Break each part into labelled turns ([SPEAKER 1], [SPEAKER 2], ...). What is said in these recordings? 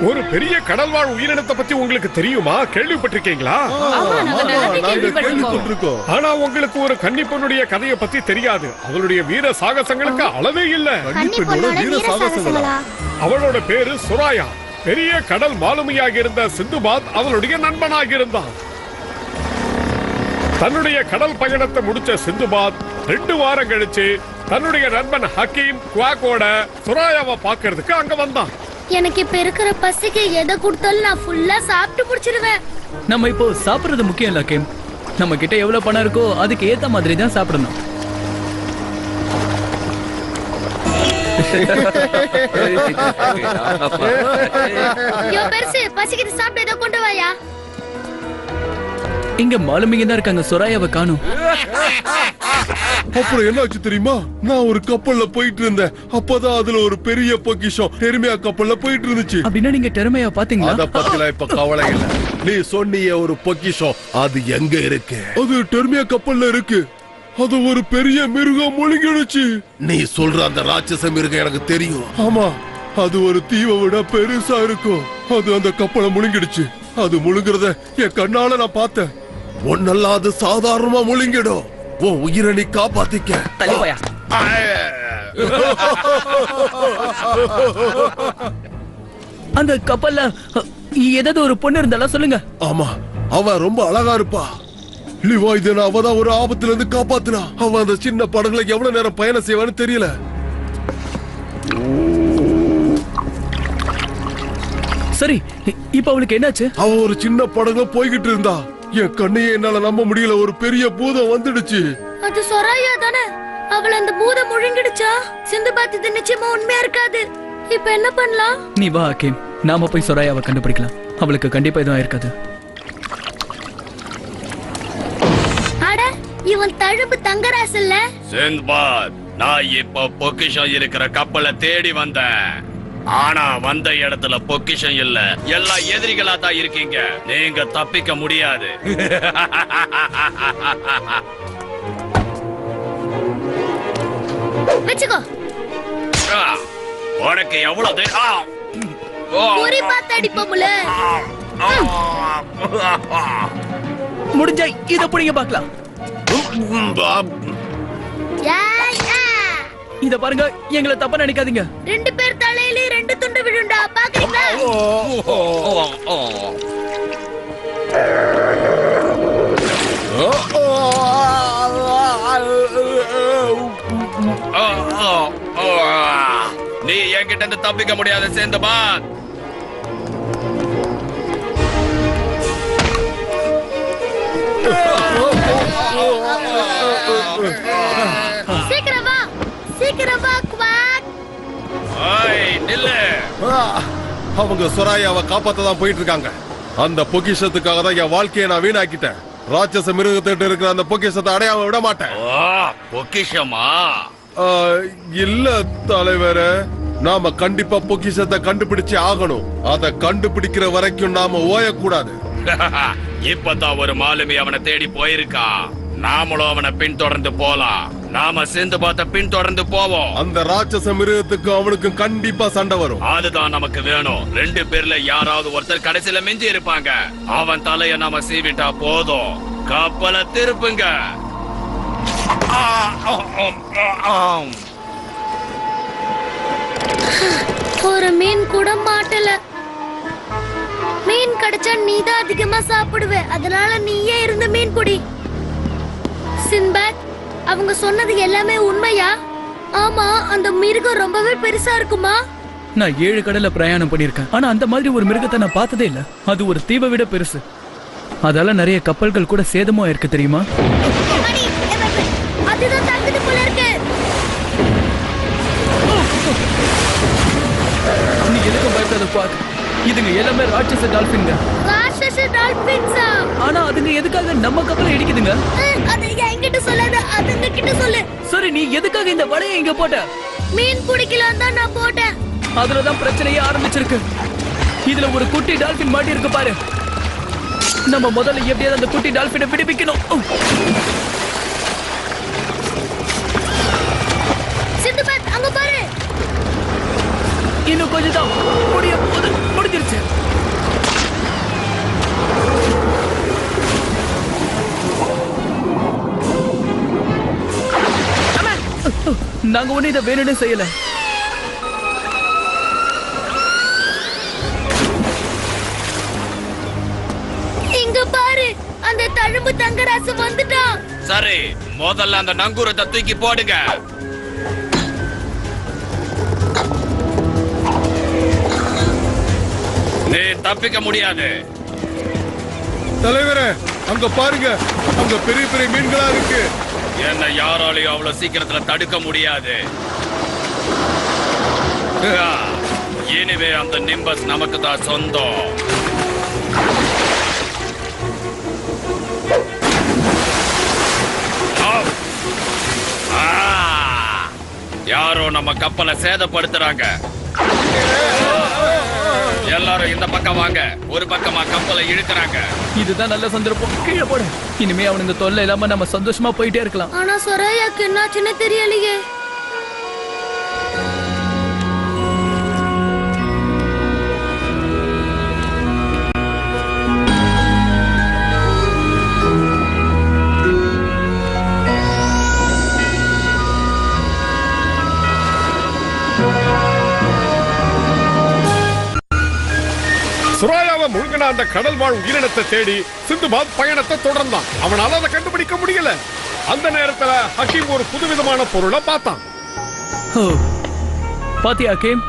[SPEAKER 1] ஒரு பெரிய கடல்வாழ் உயிரினத்தை பத்தி உங்களுக்கு தெரியுமா? கேள்விப்பட்டிருக்கீங்களா? ஆனா உங்களுக்கு ஒரு கன்னிப்பெண்ணுடைய கதையை பத்தி தெரியாது. அவளுடைய வீர சாகசங்களுக்கு அளவே இல்ல. அவளோட பேரு சுராயா. பெரிய கடல் மாலுமியாக இருந்த சிந்துபாத் அவளுடைய நண்பனாக இருந்தான். தன்னுடைய கடல் பயணத்தை முடிச்ச சிந்துபாத் 2 வாரம் கழிச்சு தன்னுடைய நண்பன் ஹக்கீம் குவாக்கோட சுராயாவை பாக்குறதுக்கு அங்க வந்தான்.
[SPEAKER 2] எனக்கு இப்ப இருக்கிற பசிக்கு எதை கொடுத்தாலும் நான் ஃபுல்லா சாப்பிட்டு முடிச்சிடுவேன்.
[SPEAKER 3] நம்ம இப்போ சாப்பிடுறது முக்கியம் இல்ல கேம். நம்ம கிட்ட எவ்வளவு பணம் இருக்கோ அதுக்கு ஏத்த மாதிரி தான் சாப்பிடணும்.
[SPEAKER 2] யோ பெருசு, பசிக்குது, சாப்பிட்டு ஏதோ கொண்டு வாயா.
[SPEAKER 3] இங்க மாலுமிங்க தான் இருக்காங்க, சொராயாவை காணும்.
[SPEAKER 4] அப்புறம் என்ன ஆச்சு தெரியுமா? நான் ஒரு கப்பல்ல போயிட்டு இருந்தேன். அப்பதான் அதுல ஒரு பெரிய பொக்கிஷம் டெர்மியா கப்பல்ல போயிட்டு இருந்துச்சு.
[SPEAKER 3] அப்படின்னா நீங்க டெர்மையா பாத்தீங்களா?
[SPEAKER 4] அத பத்திலாம் இப்ப கவலை இல்ல. நீ சொன்னிய ஒரு பொக்கிஷம், அது எங்க இருக்கு? அது டெர்மியா கப்பல்ல இருக்கு. அது ஒரு பெரிய மிருகம் முழுங்கிடுச்சு. நீ சொல்ற அந்த ராட்சச மிருகம் எனக்கு தெரியும். ஆமா, அது ஒரு தீவை விட பெருசா இருக்கும். அது அந்த கப்பலை முழுங்கிடுச்சு. அது முழுங்குறத என் கண்ணால நான் பார்த்தேன். ஒன்னெல்லாம் அது சாதாரணமா முழுங்கிடும். உன் உயிரை நீ காப்பாத்திக்க.
[SPEAKER 3] அந்த கப்பல்ல ஏதாவது ஒரு பொண்ணு இருந்தாலும் சொல்லுங்க.
[SPEAKER 4] ஆமா, அவ ரொம்ப அழகா இருப்பா. லிவாய்தேன அவதான் ஒரு ஆபத்துல இருந்து காப்பாத்தினா. அவ அந்த சின்ன படகுல எவ்வளவு நேரம் பயணம் செய்வான்னு தெரியல.
[SPEAKER 3] சரி, இப்ப அவளுக்கு என்னாச்சு?
[SPEAKER 4] அவ ஒரு சின்ன படகுல போய்கிட்டு இருந்தா. என் கண்ணையே என்னால நம்ப முடியல. ஒரு பெரிய பூதம் வந்துடுச்சு.
[SPEAKER 2] அது சொராயா தானே? அவள அந்த பூதம் முழுங்கிடுச்சா? சிந்துபாத் இது நிச்சயமா உண்மையா இருக்காது. இப்ப என்ன பண்ணலாம்?
[SPEAKER 3] நீ வா கேம், நாம போய் சொராயாவை கண்டுபிடிக்கலாம். அவளுக்கு கண்டிப்பா எதுவும் இருக்காது.
[SPEAKER 2] அட, இவன் தழும்பு தங்கராசு இல்ல?
[SPEAKER 5] சிந்துபாத், நான் இப்ப பொக்கிஷம் இருக்கிற கப்பலை தேடி வந்தேன். ஆனா வந்த இடத்துல பொக்கிஷம் இல்ல. எல்லாம் எதிரிகளா தான் இருக்கீங்க. நீங்க தப்பிக்க முடியாது.
[SPEAKER 2] வெச்சுக்கோ.
[SPEAKER 5] உனக்கு எவ்வளவு
[SPEAKER 2] குறி பார்த்து அடிப்போம்ல.
[SPEAKER 3] முடிஞ்சா இத புடிங்க பார்க்கலாம். இத பாருங்க, எங்களை தப்பா நினைக்காதீங்க.
[SPEAKER 2] 2 பேர் தலையில 2 துண்டு விழுண்டா, பாக்குறீங்களா?
[SPEAKER 5] நீ என்கிட்ட இருந்து தப்பிக்க முடியாது சிந்துபாத்.
[SPEAKER 2] சீக்கிரம் வா, சீக்கிரம் வா குவாக்.
[SPEAKER 5] நில்லு.
[SPEAKER 4] அவங்க சொராயாவை காப்பாத்ததான் போயிட்டு இருக்காங்க. அந்த பொக்கிஷத்துக்காக தான் என் வாழ்க்கையை நான் வீணாக்கிட்டேன். ராட்சச மிருகத்திட்ட இருக்கிற அந்த பொக்கிஷத்தை அடையாம விட மாட்டேன்.
[SPEAKER 5] பொக்கிஷமா?
[SPEAKER 4] இல்ல தலைவரே, நாம கண்டிப்பா பொக்கிஷத்தை கண்டுபிடிச்சு ஆகணும். அதை கண்டுபிடிக்கிற வரைக்கும் நாம ஓயக்கூடாது.
[SPEAKER 5] இப்பதான் ஒரு மாலுமி அவனை தேடி போயிருக்கா. நாமளும் அவனை பின்தொடர்ந்து போலாம். நாம சிந்துபாத்தை பின்தொடர்ந்து போவோம்.
[SPEAKER 4] அந்த ராட்சச மிருகத்துக்கு அவனுக்கு கண்டிப்பா சண்டை வரும்.
[SPEAKER 5] அதுதான் நமக்கு வேணும். 2 பேர்ல யாராவது ஒருத்தர் கடைசியில மிஞ்சி இருப்பாங்க. அவன் தலைய நாம சீவிட்டா போதும். கப்பலை திருப்புங்க.
[SPEAKER 2] ஒரு மீன் கூட மாட்டல. மீன் கிடைச்சா நீதான் அதிகமா சாப்பிடுவ. அதனால நீயே இருந்து மீன் பிடி. சின்பாத், அவங்க சொன்னது எல்லாமே உண்மையா? ஆமா, அந்த மிருகம் ரொம்பவே பெருசா இருக்குமா?
[SPEAKER 3] நான் 7 கடல்ல பிரயாணம் பண்ணிருக்கேன். ஆனா அந்த மாதிரி ஒரு மிருகத்தை நான் பார்த்ததே இல்ல. அது ஒரு தீவை விட பெருசு. அதால நிறைய கப்பல்கள் கூட சேதமா இருக்கு தெரியுமா?
[SPEAKER 2] அதுதான் தாக்குது போல இருக்கு.
[SPEAKER 3] நீ எதுக்கும் பயப்படாத பாக். இதுங்க எல்லாமே ராட்சச டால்பின்ங்க.
[SPEAKER 2] ராட்சச டால்பின்ஸா?
[SPEAKER 3] ஆனா அதுங்க எதுக்காக நம்ம கப்பலை இடிக்குதுங்க?
[SPEAKER 2] அது என்கிட்ட சொல்லாத, அதுங்க கிட்ட சொல்லு.
[SPEAKER 3] சரி, நீ எதுக்காக இந்த வலையை இங்க போட்ட?
[SPEAKER 2] மீன் பிடிக்கலாம் தான் நான் போட்டேன்.
[SPEAKER 3] அதுலதான் பிரச்சனையே ஆரம்பிச்சிருக்கு. இதுல ஒரு குட்டி டால்பின் மாட்டி இருக்கு பாரு. நம்ம முதல்ல எப்படியாவது அந்த குட்டி டால்பினை விடுவிக்கணும்.
[SPEAKER 2] சிந்துபாத், அங்க பாரு.
[SPEAKER 3] இன்னும் கொஞ்சம் தான் முடிஞ்சிருச்சு. நாங்க ஒண்ணு இதை வேணும்னு செய்யல.
[SPEAKER 2] இங்க பாரு, அந்த தழும்பு தங்கராசு வந்துட்டான்.
[SPEAKER 5] சரி, முதல்ல அந்த நங்கூரத்தை தூக்கி போடுங்க. நீ தப்பிக்க முடியாது.
[SPEAKER 4] தலைவரே, அங்க பாருங்க, அங்க பெரிய பெரிய மீன்களா இருக்கு.
[SPEAKER 5] என்ன யாராலையும் அவ்வளவு சீக்கிரத்துல தடுக்க முடியாது. இனிமே அந்த நிம்பஸ் நமக்கு தான் சொந்தம். யாரோ நம்ம கப்பலை சேதப்படுத்துறாங்க. எல்லாரும் இந்த பக்கம் வாங்க. ஒரு பக்கமா கப்பலை இழுக்கிறாங்க.
[SPEAKER 3] இதுதான் நல்ல சந்தர்ப்பம். கீழே போடு. இனிமே அவன் இந்த தொல்லை இல்லாம நம்ம சந்தோஷமா போயிட்டே இருக்கலாம்.
[SPEAKER 2] ஆனா சொராயாக்கு என்னாச்சுன்னு தெரியலையே.
[SPEAKER 1] சுராயாவை முழுங்கின அந்த கடல் வாழ் உயிரினத்தை தேடி சிந்துபாத் பயணத்தை தொடர்ந்தான். அவனால அதை கண்டுபிடிக்க முடியல. அந்த நேரத்துல ஹக்கீம் ஒரு புதுவிதமான பொருளை பார்த்தான்.
[SPEAKER 3] ஓ, பாத்தியா ஹக்கீம்?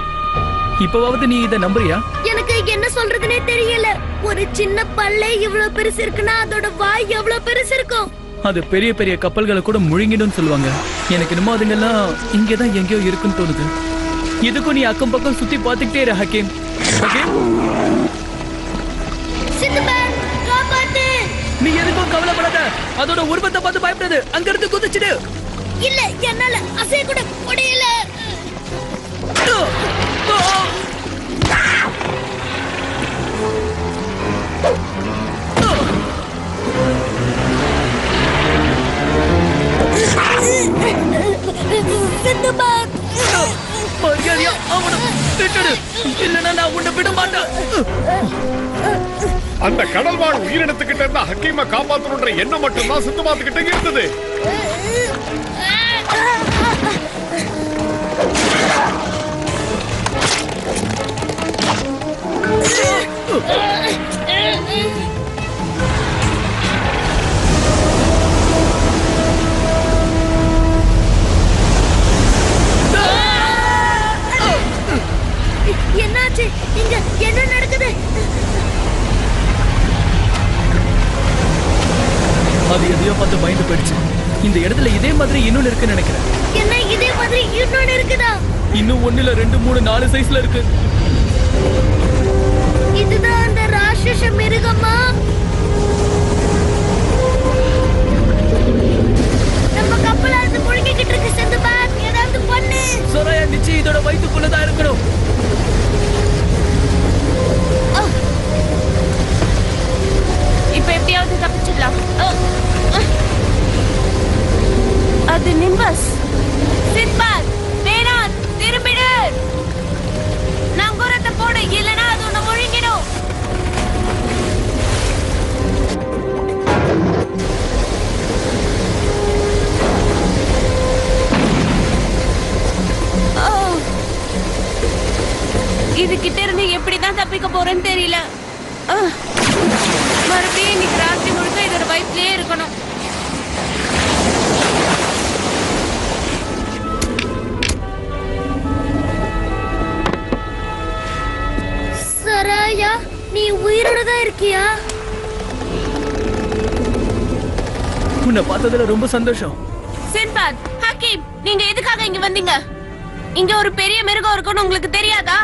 [SPEAKER 3] இப்பவாவது நீ இதை நம்புறியா?
[SPEAKER 2] எனக்கு என்ன சொல்றதுனே தெரியல. ஒரு சின்ன பல்லே இவ்வளவு பெருசு இருக்குன்னா அதோட வாய் எவ்வளவு பெருசு இருக்கும்?
[SPEAKER 3] அது பெரிய பெரிய கப்பல்களை கூட முழுங்கிடும் சொல்லுவாங்க. எனக்கு என்னமோ அதுங்கெல்லாம் இங்கதான் எங்கேயோ இருக்குன்னு தோணுது. இதுக்கும் நீ அக்கம் பக்கம் சுத்தி பாத்துக்கிட்டே இரு ஹக்கீம். ஹக்கீம்,
[SPEAKER 2] சிந்துபாத், காப்பாத்து.
[SPEAKER 3] நீ எதுக்கும் கவலைப்படாத. அதோட உருவத்தை பார்த்து பயப்படாது. அங்க இருந்து குதிச்சிடு.
[SPEAKER 2] இல்ல, என்னால அசைய கூட முடியல. சிந்துபாத்,
[SPEAKER 3] மரியாதையா அவனை விட்டுடு. இல்லைன்னா நான் உன்னை விட மாட்டேன்.
[SPEAKER 1] அந்த கடல் வாழ் உயிரினத்துக்கிட்ட இருந்த ஹக்கீமை காப்பாற்றணுன்ற எண்ணம் மட்டும்தான் சிந்துபாத் கிட்ட இருந்தது.
[SPEAKER 2] என்னாச்சு? இங்க என்ன நடக்குது?
[SPEAKER 3] அது எதையோ பார்த்து பயந்து போயிடுச்சு. இந்த இடத்துல இதே மாதிரி இன்னொன்னு இருக்குன்னு நினைக்கிறேன்.
[SPEAKER 2] என்ன இதே மாதிரி இன்னொன்னு இருக்குதா?
[SPEAKER 3] இன்னும் 1 இல்ல 2 3 4 சைஸ்ல இருக்கு.
[SPEAKER 2] இதுதான் அந்த ராட்சச மிருகமா? நம்ம கப்பல அது முழுங்கிக்கிட்டு இருக்கு. சிந்துபாத், ஏதாவது பண்ணு.
[SPEAKER 3] சொராயா நிச்சயம் இதோட வயிற்றுக்குள்ளதான் இருக்கணும்.
[SPEAKER 2] இப்ப எப்படியாவது தப்பிச்சிடலாம். அது நிம்பஸ். சிந்துபாத், வேணாம், திரும்பிடு. நங்கூரத்தை போடு, இல்லனா அது உன்னை முழுங்கிடும். இது கிட்ட இருந்து எப்படிதான் தப்பிக்க போறேன்னு தெரியல. மறுபடியும் இன்னைக்கு ராத்திரி முழுக்க இதோட வயிற்றுலயே இருக்கணும். சராயா, நீ உயிரோட தான் இருக்கியா?
[SPEAKER 3] உன்னை பார்த்ததுல ரொம்ப சந்தோஷம்.
[SPEAKER 2] சிந்துபாத், ஹக்கீம், நீங்க எதுக்காக இங்க வந்தீங்க? இங்க ஒரு பெரிய மிருகம் இருக்குன்னு உங்களுக்கு தெரியாதா?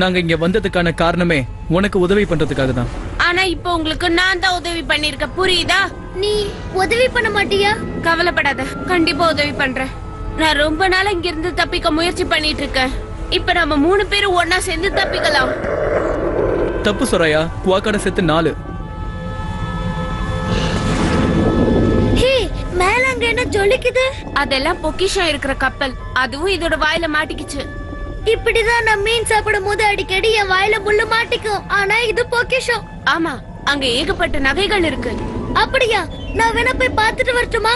[SPEAKER 3] நாங்க இங்க வந்ததுக்கான காரணமே உனக்கு உதவி பண்றதுக்காக தான்.
[SPEAKER 2] ஆனா இப்போ உங்களுக்கு நான் தான் உதவி பண்ணிருக்க, புரியுதா? நீ உதவி பண்ண மாட்டியா? கவலைப்படாத, கண்டிப்பா உதவி பண்றேன். நான் ரொம்ப நாளா இங்க இருந்து தப்பிக்க முயற்சி பண்ணிட்டு இருக்கேன். இப்ப நம்ம 3 பேரும் ஒன்னா சேர்ந்து தப்பிக்கலாம்.
[SPEAKER 3] தப்பு சொராயா, குவாக்காட சேர்த்து 4.
[SPEAKER 2] மேல அங்க என்ன ஜொலிக்குது? அதெல்லாம் பொக்கிஷம் இருக்கிற கப்பல். அதுவும் இதோட வாயில மாட்டிக்கிச்சு. இப்படிதான் நான் மீன் சாப்பிடும் போது அடிக்கடி என் வாயில முள்ளு மாட்டிக்கும். ஆனா இது பொக்கிஷம். ஆமா, அங்க ஏகப்பட்ட நகைகள் இருக்கு. அப்படியா? நான் வேணா போய் பார்த்துட்டு வரட்டுமா?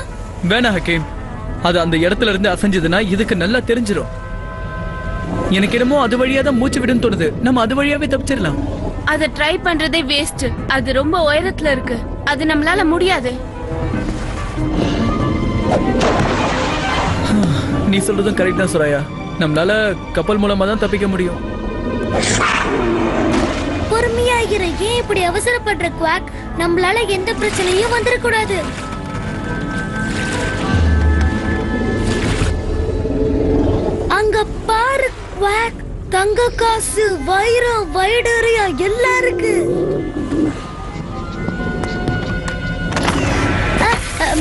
[SPEAKER 3] வேணா ஹக்கீம், அது அந்த இடத்துல இருந்து அசைஞ்சதுன்னா இதுக்கு நல்லா தெரிஞ்சிரும். எனக்கு என்னமோ அது வழியா தான் மூச்சு விடுன்னு தோணுது. நம்ம அது வழியாவே தப்பிச்சிடலாம்.
[SPEAKER 2] அதை ட்ரை பண்றதே வேஸ்ட். அது ரொம்ப உயரத்துல இருக்கு. அது நம்மளால முடியாது.
[SPEAKER 3] நீ சொல்றதும் கரெக்ட் தான் சுராயா. நம்மளால கப்பல் மூலமா தான் தப்பிக்க முடியும்.
[SPEAKER 6] பொறுமையாகிற, ஏன் இப்படி அவசரப்படுற குவாக்? நம்மளால எந்த பிரச்சனையும் வந்துடக்கூடாது. அங்க பாரு குவாக், தங்க காசு, வைரம், வைடூரியா எல்லாம் இருக்கு.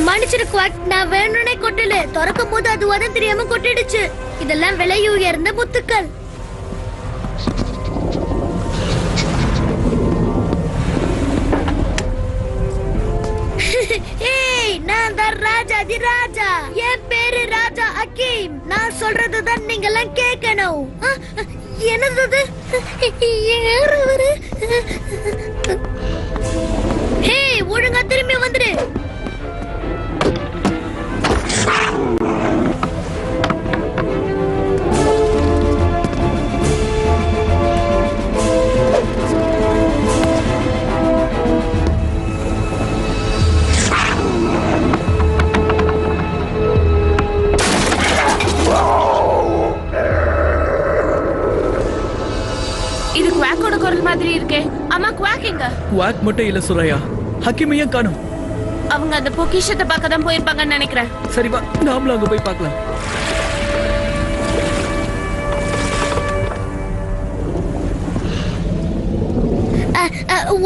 [SPEAKER 6] மன்னிச்சிரு குவாக், நான் வேணும்னே கொட்டல. திறக்கும் போது அது உதம் தெரியாம கொட்டிடுச்சு. இதெல்லாம் விலை உயர்ந்த முத்துக்கள். ஏய், நான் தான் ராஜாதி ராஜா. என் பேரு ராஜா ஹக்கீம். நான் சொல்றதுதான் நீங்க எல்லாம் கேட்கணும். என்னது? யாரு அவரு? ஹே, ஒழுங்கா திரும்பி வந்துரு.
[SPEAKER 2] இது குவாக்கோட குரல் மாதிரி இருக்கே. அம்மா, குவாக் எங்க?
[SPEAKER 3] குவாக் மட்டும் இல்ல சுராயா, ஹக்கீமையும் காணும்.
[SPEAKER 2] அவங்க அந்த பொக்கிஷத்தை பார்க்க தான் போயிருப்பாங்கன்னு நினைக்கிறேன்.
[SPEAKER 3] சரி வா, நாமளும் அங்க போய் பார்க்கலாம்.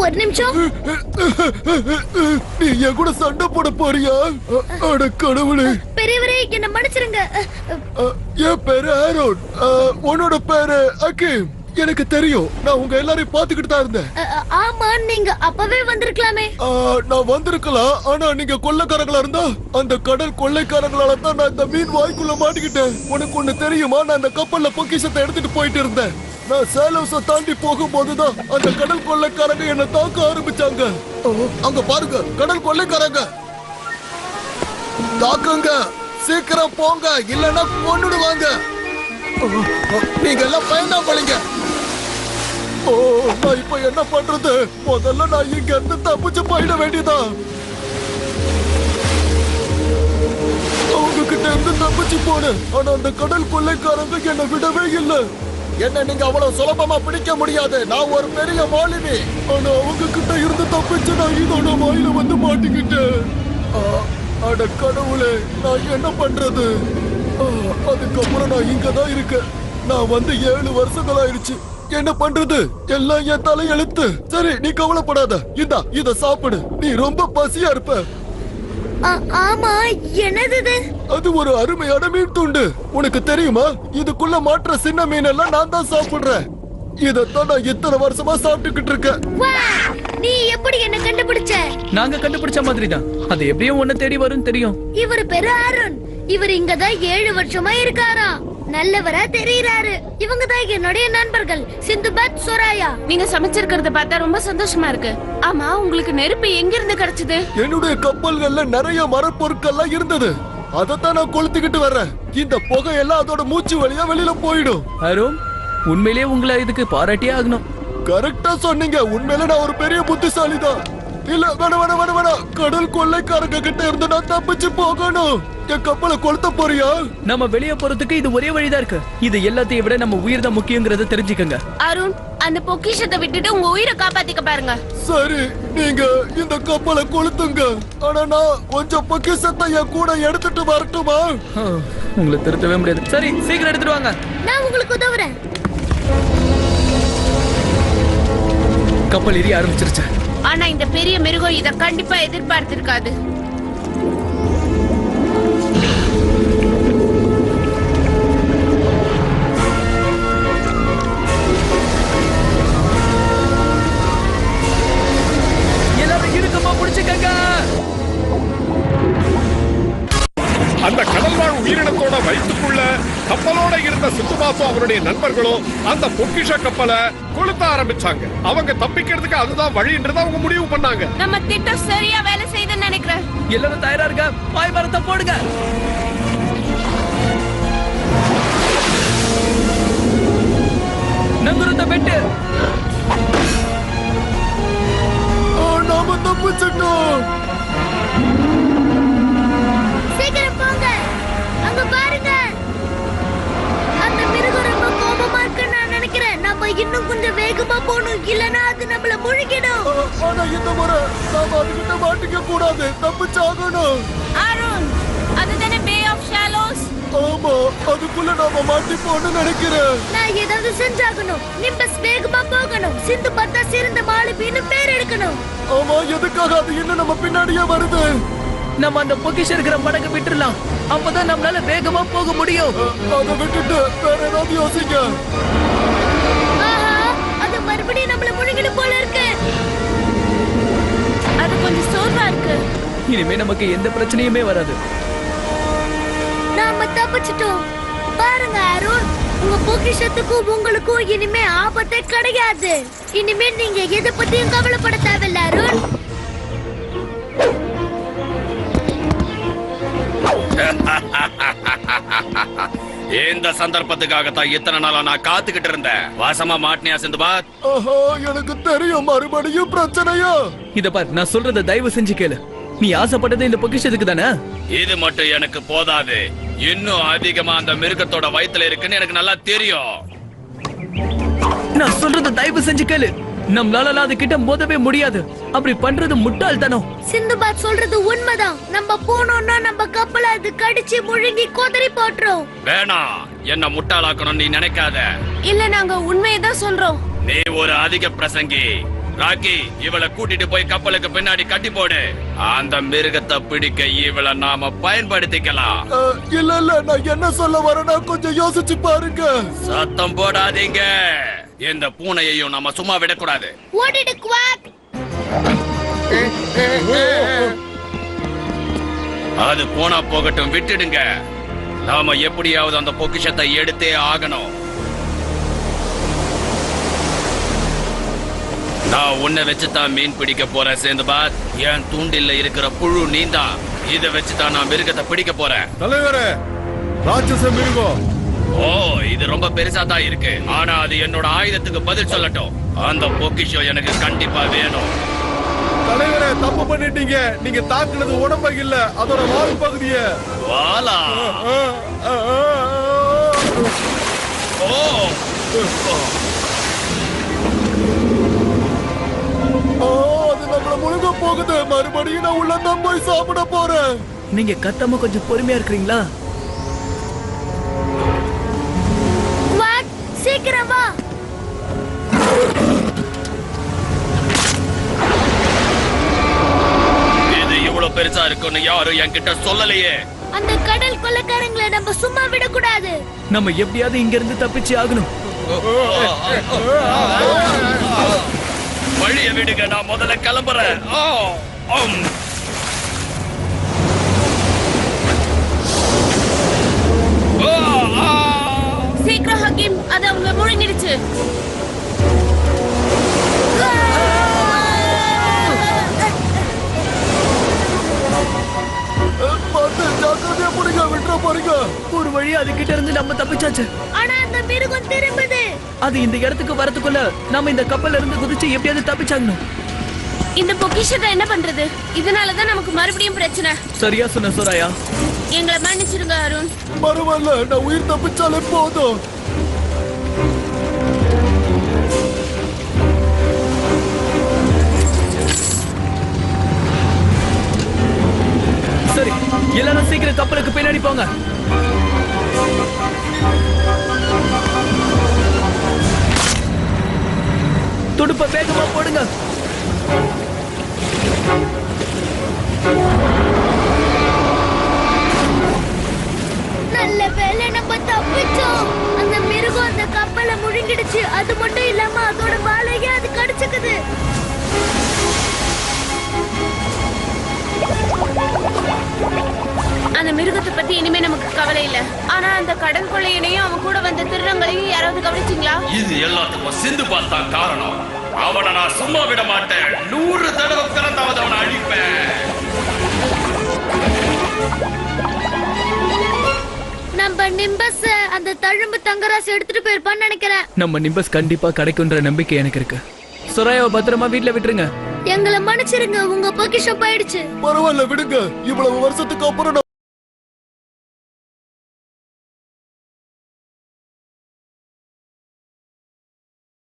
[SPEAKER 6] ஒரு நிமிஷம்.
[SPEAKER 4] நீ என் கூட சண்டை போட போறியா? அட கடவுளே.
[SPEAKER 6] பெரியவரே, என்ன மன்னிச்சிருங்க.
[SPEAKER 4] என் பேரு ஆரோன். உன்னோட பேரு ஹக்கீம். எனக்கு தெரியும். நான் உங்க எல்லாரையும் பாத்துக்கிட்டு தான் இருந்தேன்.
[SPEAKER 6] ஆமா, நீங்க அப்பவே வந்திருக்கலாமே.
[SPEAKER 4] நான் வந்திருக்கலாம். ஆனா நீங்க கொள்ளைக்காரங்களா இருந்தா அந்த கடல் கொள்ளைக்காரங்களால தான் நான் இந்த மீன் வாய்க்குள்ள மாட்டிக்கிட்டேன். உனக்கு ஒண்ணு தெரியுமா? நான் அந்த கப்பல்ல பொக்கிஷத்தை எடுத்துட்டு போயிட்டு இருந்தேன். நான் சேலம்ஸ தாண்டி போகும்போதுதான் அந்த கடல் கொள்ளைக்காரங்க என்ன தாக்க ஆரம்பிச்சாங்க. அங்க பாருங்க, கடல் கொள்ளைக்காரங்க. தாக்குங்க, சீக்கிரம் போங்க, இல்லன்னா கொன்னுடுவாங்க. நீங்க எல்லாம் பயணம் பண்ணுங்க. நான் இப்ப என்ன பண்றது? முதல்ல நான் இங்க இருந்து தப்பிச்சு போயிட வேண்டியதான். அவங்க கிட்ட இருந்து தப்பிச்சு போனேன். ஆனா அந்த கடல் கொள்ளைக்காரங்க என்ன விடவே இல்லை. என்ன நீங்க அவ்வளவு சுலபமா பிடிக்க முடியாது. நான் ஒரு பெரிய மாலுமி. ஆனா அவங்க கிட்ட இருந்து தப்பிச்சு நான் இதோட வாயில வந்து மாட்டிக்கிட்டேன். அட கடவுளே, நான் என்ன பண்றது? அதுக்கப்புறம் நான் இங்கதான் இருக்கேன். நான் வந்து 7 வருஷங்கள் ஆயிடுச்சு. என்ன பண்றது? எல்லாம் என் தலையெழுத்து. சரி, நீ கவலைப்படாத. இத சாப்பிடு. நீ ரொம்ப பசியா இருப்ப.
[SPEAKER 6] ஆமா, என்னது?
[SPEAKER 4] அது ஒரு அருமையான மீன் துண்டு. உனக்கு தெரியுமா? இதுக்குள்ள மாற்ற சின்ன மீன் எல்லாம் நான் தான் சாப்பிடுறேன். இதத்தான் நான் இத்தனை வருஷமா சாப்பிட்டுக்கிட்டு இருக்கேன்.
[SPEAKER 6] நீ எப்படி என்ன கண்டுபிடிச்ச?
[SPEAKER 3] நாங்க கண்டுபிடிச்ச மாதிரி தான். அது எப்படியும் ஒண்ணு தேடி வரும் தெரியும்.
[SPEAKER 6] இவர் பேரு அருண். இவர் இங்கதான் 7 வருஷமா இருக்காராம். நல்லவரா தெரியுறாரு. இவங்க தான் என்னுடைய நண்பர்கள், சிந்துபாத், சுராயா.
[SPEAKER 2] நீங்க சமைச்சிருக்கிறத பார்த்தா ரொம்ப சந்தோஷமா இருக்கு. ஆமா, உங்களுக்கு நெருப்பு எங்க இருந்து கிடைச்சது?
[SPEAKER 4] என்னுடைய கப்பல்கள்ல நிறைய மரப்பொருட்கள்லாம் இருந்தது. அதத்தான் நான் கொளுத்திக்கிட்டு வர்றேன். இந்த புகையெல்லாம் அதோட மூச்சு வழியா வெளியில போயிடும்.
[SPEAKER 3] அருண், உண்மையிலேயே உங்களை இதுக்கு பாராட்டியே ஆகணும்.
[SPEAKER 4] கரெக்டா சொன்னீங்க. உண்மையில நான் ஒரு பெரிய புத்திசாலி தான். இல்ல, வேணாம். கடல் கொள்ளைக்காரங்க கிட்ட இருந்து நான் தப்பிச்சு போகணும். என் கப்பலை கொளுத்த போறியா?
[SPEAKER 3] நம்ம வெளியே போறதுக்கு இது ஒரே வழிதான் இருக்கு. இது எல்லாத்தையும் விட நம்ம உயிர் தான் முக்கியங்கிறத தெரிஞ்சுக்கங்க.
[SPEAKER 2] அருண், அந்த பொக்கிஷத்தை விட்டுட்டு உங்க உயிரை காப்பாத்திக்க பாருங்க.
[SPEAKER 4] சரி, நீங்க இந்த கப்பலை கொளுத்துங்க. ஆனா நான் கொஞ்சம் பொக்கிஷத்தை என் கூட எடுத்துட்டு வரட்டுமா?
[SPEAKER 3] உங்களை திருத்தவே முடியாது. சரி, சீக்கிரம் எடுத்துட்டு வாங்க.
[SPEAKER 6] நான் உங்களுக்கு உதவுறேன்.
[SPEAKER 3] கப்பல் எரிய ஆரம்பிச்சிருச்சு.
[SPEAKER 2] ஆனா இந்த பெரிய மிருகம் இத கண்டிப்பா எதிர்பார்த்திருக்காது.
[SPEAKER 3] எல்லாரும் இறுக்கமா பிடிச்சுக்கங்க.
[SPEAKER 1] அந்த கடல் வாழ் உயிரினத்தோட வயிற்றுக்குள்ள கப்பலோட இருந்த சித்துபாசு அவருடைய நண்பர்களும் அந்த பொக்கிஷ கப்பலை கொளுத்த ஆரம்பிச்சாங்க. அவங்க தப்பிக்கிறதுக்கு அதுதான் வழின்றத அவங்க முடிவு பண்ணாங்க.
[SPEAKER 2] நம்ம திட்டம் சரியா வேலை செய்யுதுன்னு நினைக்கிறேன்.
[SPEAKER 3] எல்லாரும் தயாரா இருக்க. பாய் மரத்தை போடுங்க. நங்குரத்தை வெட்டு.
[SPEAKER 4] நாம தப்பிச்சிட்டோம்.
[SPEAKER 6] சீக்கிரம் போங்க, அங்க பாருங்க. அந்த மிருகம் ரொம்ப கோபமா இருக்குன்னு நான் நினைக்கிறேன். நம்ம இன்னும் கொஞ்சம் வேகமா போகணும், இல்லனா அது நம்மள முழுகிடும்.
[SPEAKER 4] ஆனா இந்த முறை நாம அதுகிட்ட மாட்டிக்க கூடாது, தப்பிச்சாகணும்.
[SPEAKER 2] அருண், அதுதானே பே ஆஃப் ஷாலோஸ்?
[SPEAKER 4] ஆமா, அதுக்குள்ள நாம மாட்டிப்போன்னு நினைக்கிறேன்.
[SPEAKER 6] நான் ஏதாவது செஞ்சாகணும். நிம்பஸ் வேகமா போகணும். சிந்து பத்தா சிறந்த மாலுமின்னு பேர் எடுக்கணும்.
[SPEAKER 4] ஆமா, எதுக்காக அது இன்னும் நம்ம பின்னாடியே வருது?
[SPEAKER 3] நம்ம அந்த பொக்கிஷம் இருக்கிற படகு விட்டுறலாம். அப்பதான் நம்மளால வேகமா போக முடியும்.
[SPEAKER 4] அதை விட்டுட்டு வேற ஏதாவது யோசிங்க.
[SPEAKER 6] ஆஹா, அது மறுபடியும் நம்மள முழுகிடும் போல இருக்கு.
[SPEAKER 2] அது கொஞ்சம் சோர்வா இருக்கு.
[SPEAKER 3] இனிமே நமக்கு எந்த பிரச்சனையுமே வராது.
[SPEAKER 6] நாம தப்பிச்சிட்டோம். பாருங்க அருண், உங்க பொக்கிஷத்துக்கும் உங்களுக்கும் இனிமே ஆபத்தே கிடையாது. இனிமே நீங்க எதை பத்தியும் கவலைப்பட தேவையில்ல அருண்.
[SPEAKER 5] இந்த சந்தர்ப்பத்துக்காகத்தான் இத்தனை நாளா நான் காத்துக்கிட்டு இருந்தேன். வாசமா மாட்டினியா சிந்துபாத்?
[SPEAKER 4] ஆஹா, எனக்கு தெரியும். மறுபடியும் பிரச்சனையா?
[SPEAKER 3] இத பார், நான் சொல்றத தயவு செஞ்சு கேளு. நீ ஆசைப்பட்டது இந்த பொக்கிஷத்துக்கு தானே?
[SPEAKER 5] இது மட்டும் எனக்கு போதாது. இன்னும் அதிகமா அந்த மிருகத்தோட வயித்துல இருக்குன்னு எனக்கு நல்லா தெரியும்.
[SPEAKER 3] நான் சொல்றத தயவு செஞ்சு கேளு. நம்மளால அது கிட்ட மோதவே முடியாது. அப்படி பண்றது முட்டாள்தனம்.
[SPEAKER 6] சிந்துபாத் சொல்றது உண்மைதான். நம்ம போனோம்னா நம்ம கப்பலை அது கடிச்சு முழுங்கி கோதறி போட்டுரும்.
[SPEAKER 5] வேணாம், என்ன முட்டாளாக்கணும் நீ நினைக்காத.
[SPEAKER 2] இல்ல, நாங்க உண்மையதான் சொல்றோம்.
[SPEAKER 5] நீ ஒரு அதிக பிரசங்கி. ராக்கி, இவளை கூட்டிட்டு போய் கப்பலுக்கு பின்னாடி கட்டி போடு. அந்த மிருகத்தை பிடிக்க இவளை நாம பயன்படுத்திக்கலாம்.
[SPEAKER 4] இல்ல இல்ல, நான் என்ன சொல்ல வரேன்னா கொஞ்சம் யோசிச்சு பாருங்க.
[SPEAKER 5] சத்தம் போடாதீங்க. இந்த பூனையையும் நாம சும்மா விடக்கூடாது.
[SPEAKER 6] ஓடிடு குவாக்.
[SPEAKER 5] அது போனா போகட்டும், விட்டுடுங்க. நாம எப்படியாவது அந்த பொக்கிஷத்தை எடுத்தே ஆகணும். நான் உன்னை வச்சுதான் மீன் பிடிக்க போறேன் சேந்துபாத். என் தூண்டில்ல இருக்கிற புழு நீந்தான். இதை வச்சுதான் நான் மிருகத்தை பிடிக்க போறேன்.
[SPEAKER 4] தலைவரே, ராட்சச மிருகம்.
[SPEAKER 5] ஓ, இது ரொம்ப பெருசா தான் இருக்கு. ஆனா அது என்னோட ஆயுதத்துக்கு பதில் சொல்லட்டும். அந்த பொக்கிஷம் எனக்கு கண்டிப்பா வேணும்.
[SPEAKER 4] தலைவரே, தப்பு பண்ணிட்டீங்க. நீங்க தாக்குனது உடம்பு இல்ல, அதோட வால் பகுதிய.
[SPEAKER 5] வாலா?
[SPEAKER 4] அது நம்மள முழுங்க போகுது. மறுபடியும் நான் உள்ள தான் போய் சாப்பிட போறேன்.
[SPEAKER 3] நீங்க கத்தாம கொஞ்சம் பொறுமையா இருக்கிறீங்களா?
[SPEAKER 6] குவாக், சீக்கிரம் வா.
[SPEAKER 5] இது இவ்வளவு பெருசா இருக்குன்னு யாரும் என்கிட்ட சொல்லலையே.
[SPEAKER 6] அந்த கடல் கொள்ளைக்காரங்களை நம்ம சும்மா விடக்கூடாது.
[SPEAKER 3] நம்ம எப்படியாவது இங்க இருந்து தப்பிச்சு ஆகணும்.
[SPEAKER 5] வழிய விடுங்க, நான் முதல்ல கிளம்புறேன்.
[SPEAKER 2] சீக்கிரம் ஹக்கீம், அது அவங்க முழுங்கிடுச்சு.
[SPEAKER 4] பார்த்து ஜாக்கிரதையா புடிங்க, விட்டுற போறீங்க.
[SPEAKER 3] ஒரு வழியா அது கிட்ட இருந்து நம்ம தப்பிச்சாச்சு.
[SPEAKER 6] ஆனா அந்த மிருகம் திரும்புது.
[SPEAKER 3] அது இந்த இடத்துக்கு வரதுக்குள்ள நாம இந்த கப்பல்ல இருந்து குதிச்சு எப்படியாவது தப்பிச்சாகணும்.
[SPEAKER 2] இந்த பொக்கிஷத்தை என்ன பண்றது? இதனாலதான் நமக்கு மறுபடியும் பிரச்சனை.
[SPEAKER 3] சரியா சொன்ன சோராயா.
[SPEAKER 2] எங்களை மன்னிச்சிருங்க அருண்.
[SPEAKER 4] பரவாயில்ல, நான் உயிர் தப்பிச்சாலே போதும்.
[SPEAKER 3] சரி, எல்லாரும் சீக்கிரம் கப்பலுக்கு பின்னாடி போங்க. துடுப்ப வேகமா போடுங்க.
[SPEAKER 6] நல்ல வேளை நம்ம தப்பிச்சோம். அந்த மிருகம் அந்த கப்பலை முழுங்கிடுச்சு. அது மட்டும் இல்லாம அதோட வாழையே அது கடிச்சுக்குது.
[SPEAKER 2] அந்த மிருகத்தை பத்தி இனிமே நமக்கு கவலை இல்ல. ஆனா அந்த கடல் கொள்ளையனையும் அவன் கூட வந்த திருடங்களையும் யாராவது கவனிச்சிங்களா?
[SPEAKER 5] இது எல்லாத்துக்கும் சிந்துபாத் தான் காரணம். அவனை நான் சும்மா விட மாட்டேன். 100 தடவை பிறந்தாவது அவனை அழிப்பேன்.
[SPEAKER 6] நம்ம நிம்பஸ் அந்த தழும்பு தங்கராசு எடுத்துட்டு போயிருப்பான்னு நினைக்கிறேன்.
[SPEAKER 3] நம்ம நிம்பஸ் கண்டிப்பா கிடைக்குன்ற நம்பிக்கை எனக்கு இருக்கு. சொராயாவை பத்திரமா வீட்ல விட்டுருங்க.
[SPEAKER 6] எங்களை மன்னிச்சிருங்க, உங்க பொக்கிஷம் போயிடுச்சு.
[SPEAKER 4] பரவாயில்ல விடுங்க. இவ்வளவு வருஷத்துக்கு அப்புறம்